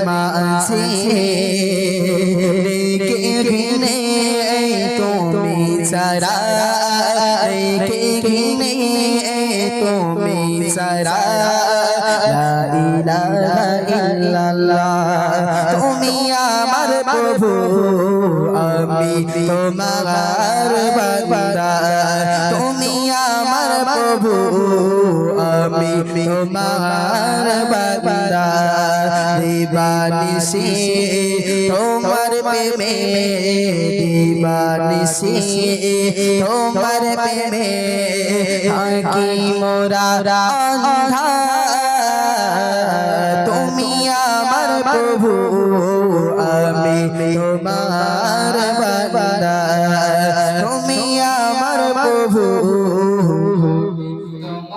মাঝে রেখে তুমি সারা রেখে তুমি সারা লা ইলাহা ইল্লাল্লাহ তুমি আমার প্রভু আমি তোমার বান্দা তুমি আমার প্রভু আমি তোমার বান্দা দিবানিশি তোমার প্রেমে দিবানিশি তোমার প্রেমে আঁখি মোরা অন্ধা তুমি আমার প্রভু আমি তোমার